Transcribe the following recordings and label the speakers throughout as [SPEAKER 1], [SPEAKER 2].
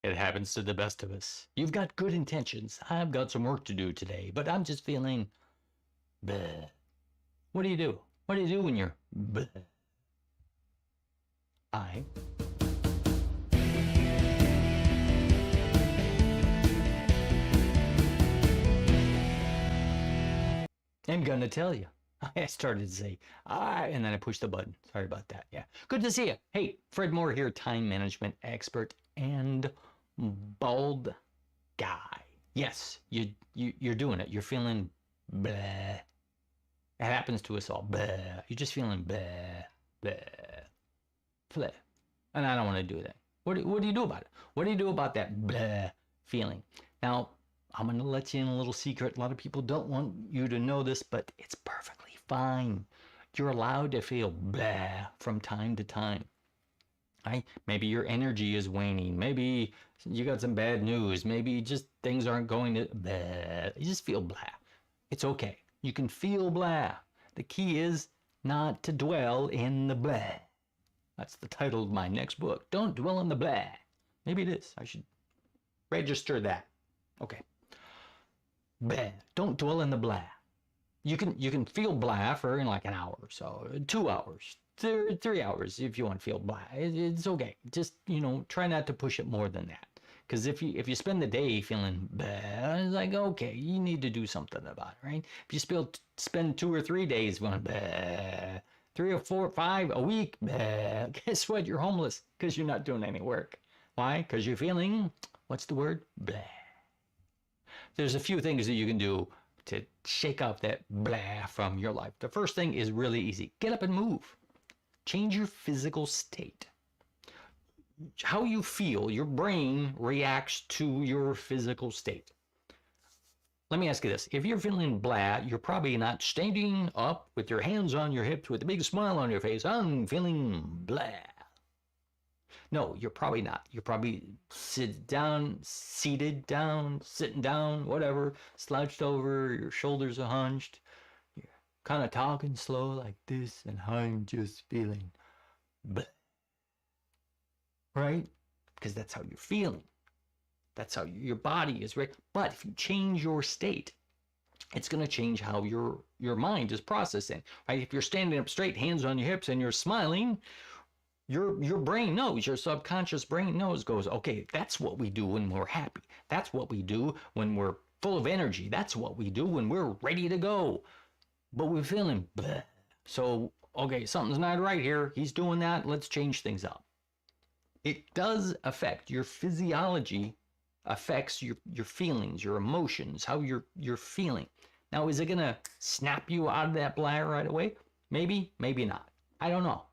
[SPEAKER 1] It happens to the best of us. You've got good intentions. I've got some work to do today, but I'm just feeling bleh. What do you do? What do you do when you're bleh? I am gonna tell you. I started to say, and then I pushed the button. Sorry about that. Yeah. Good to see you. Hey, Fred Moore here, time management expert and bald guy. Yes, you're doing it. You're feeling bleh. It happens to us all. Bleh. You're just feeling bleh, bleh, bleh. And I don't want to do that. What do you do about it? What do you do about that bleh feeling? Now, I'm going to let you in a little secret. A lot of people don't want you to know this, but it's perfectly fine. You're allowed to feel bleh from time to time. Right? Maybe your energy is waning. Maybe you got some bad news. Maybe just things aren't going to bleh. You just feel blah. It's okay. You can feel blah. The key is not to dwell in the blah. That's the title of my next book. Don't dwell in the blah. Maybe it is. I should register that. Okay. Blah. Don't dwell in the blah. You can feel blah for like an hour or so, 2 hours, 3 hours if you want to feel blah. It's okay. Just try not to push it more than that. Because if you spend the day feeling blah, it's like okay, you need to do something about it, right? If you spend 2 or 3 days feeling blah, 3 or 4 or 5 a week, blah, guess what? You're homeless because you're not doing any work. Why? Because you're feeling what's the word? Blah. There's a few things that you can do to shake off that blah from your life. The first thing is really easy. Get up and move. Change your physical state. How you feel, your brain reacts to your physical state. Let me ask you this. If you're feeling blah, you're probably not standing up with your hands on your hips with a big smile on your face. I'm feeling blah. No, you're probably not. You're probably seated down, sitting down, whatever, slouched over, your shoulders are hunched. You're kind of talking slow like this, and I'm just feeling bleh. Right? Because that's how you're feeling. That's how your body is ready. But if you change your state, it's going to change how your mind is processing. Right? If you're standing up straight, hands on your hips, and you're smiling, your brain knows, your subconscious brain goes, okay, that's what we do when we're happy. That's what we do when we're full of energy. That's what we do when we're ready to go. But we're feeling bleh. So, okay, something's not right here. He's doing that. Let's change things up. It does affect your physiology, affects your feelings, your emotions, how you're feeling. Now, is it going to snap you out of that blah right away? Maybe, maybe not. I don't know.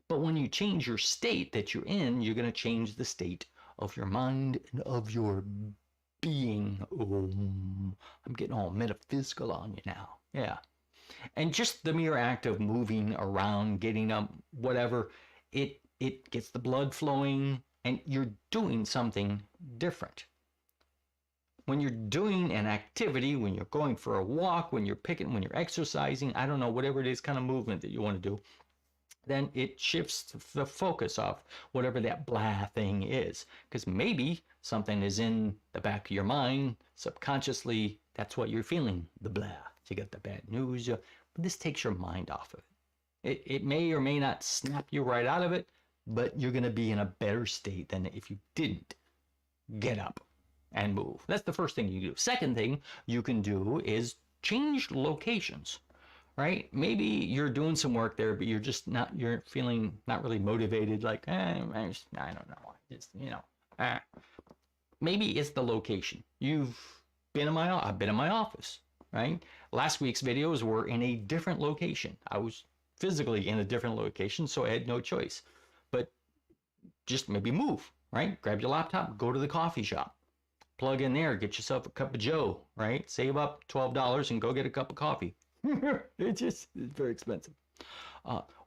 [SPEAKER 1] But when you change your state that you're in, you're going to change the state of your mind and of your being. I'm getting all metaphysical on you now. Yeah. And just the mere act of moving around, getting up, whatever, it gets the blood flowing and you're doing something different. When you're doing an activity, when you're going for a walk, when you're exercising, I don't know, whatever it is, kind of movement that you want to do, then it shifts the focus off whatever that blah thing is. Because maybe something is in the back of your mind, subconsciously, that's what you're feeling, the blah. You got the bad news, but this takes your mind off of it. It may or may not snap you right out of it, but you're going to be in a better state than if you didn't get up and move. That's the first thing you do. Second thing you can do is change locations. Right? Maybe you're doing some work there, but you're feeling not really motivated, like, I don't know. Maybe it's the location. I've been in my office, right? Last week's videos were in a different location. I was physically in a different location, so I had no choice. But just maybe move, right? Grab your laptop, go to the coffee shop, plug in there, get yourself a cup of Joe, right? Save up $12 and go get a cup of coffee. It's very expensive.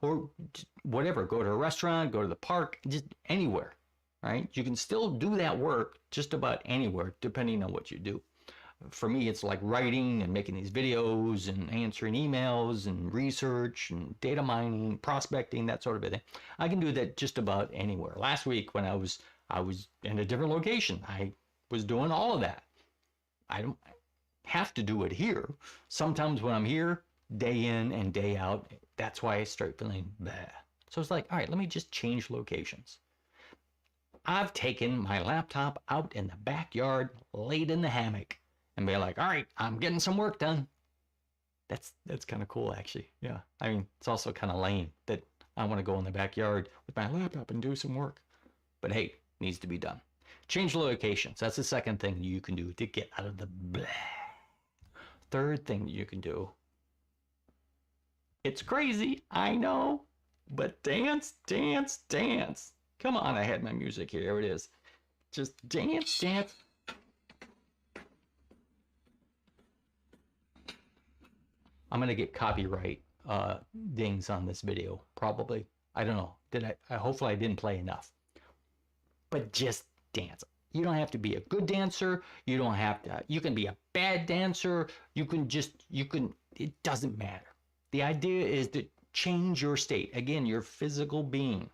[SPEAKER 1] Or whatever, go to a restaurant, go to the park, just anywhere, right? You can still do that work just about anywhere, depending on what you do. For me, it's like writing and making these videos and answering emails and research and data mining, prospecting, that sort of thing. I can do that just about anywhere. Last week when I was I was in a different location. I was doing all of that. I don't have to do it here. Sometimes when I'm here, day in and day out, that's why I start feeling bad. So it's like, all right, let me just change locations. I've taken my laptop out in the backyard, laid in the hammock, and be like, all right, I'm getting some work done. That's kind of cool, actually. Yeah. I mean, it's also kind of lame that I want to go in the backyard with my laptop and do some work. But hey, needs to be done. Change locations. That's the second thing you can do to get out of the blah. Third thing you can do. It's crazy, I know, but dance, dance, dance. Come on, I had my music here. Here it is. Just dance, dance. I'm going to get copyright dings on this video, probably. I don't know. Hopefully I didn't play enough. But just dance. You don't have to be a good dancer. You don't have to, you can be a bad dancer. It doesn't matter. The idea is to change your state. Again, your physical being.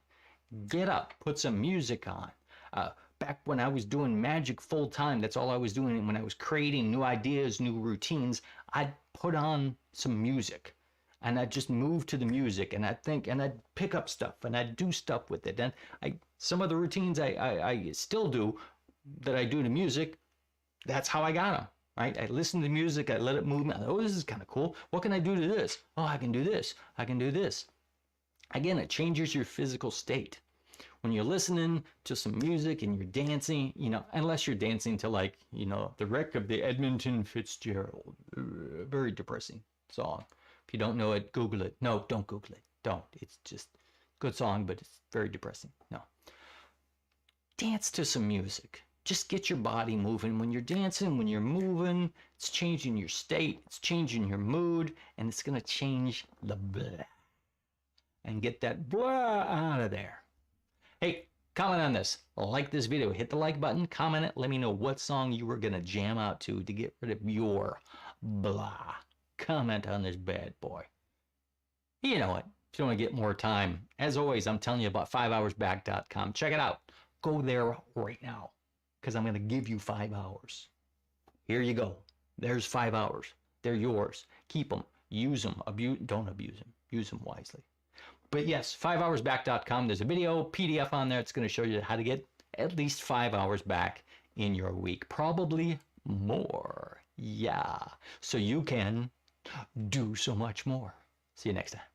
[SPEAKER 1] Get up, put some music on. Back when I was doing magic full time, that's all I was doing. When I was creating new ideas, new routines, I'd put on some music and I'd just move to the music and I'd pick up stuff and I'd do stuff with it. And some of the routines I still do that I do to music, that's how I got them, right? I listen to music, I let it move me. Oh, this is kind of cool. What can I do to this? Oh, I can do this. I can do this. Again, it changes your physical state. When you're listening to some music and you're dancing, unless you're dancing to the wreck of the Edmonton Fitzgerald, very depressing song. If you don't know it, Google it. No, don't Google it. Don't. It's just a good song, but it's very depressing. No. Dance to some music. Just get your body moving. When you're dancing, when you're moving, it's changing your state, it's changing your mood, and it's going to change the blah. And get that blah out of there. Hey, comment on this. Like this video. Hit the like button. Comment it. Let me know what song you were going to jam out to get rid of your blah. Comment on this bad boy. You know what? If you want to get more time, as always, I'm telling you about 5hoursback.com. Check it out. Go there right now because I'm going to give you 5 hours. Here you go. There's 5 hours. They're yours. Keep them. Use them. Don't abuse them. Use them wisely. But yes, 5hoursback.com. There's a video, PDF on there. It's going to show you how to get at least 5 hours back in your week. Probably more. Yeah. So you can do so much more. See you next time.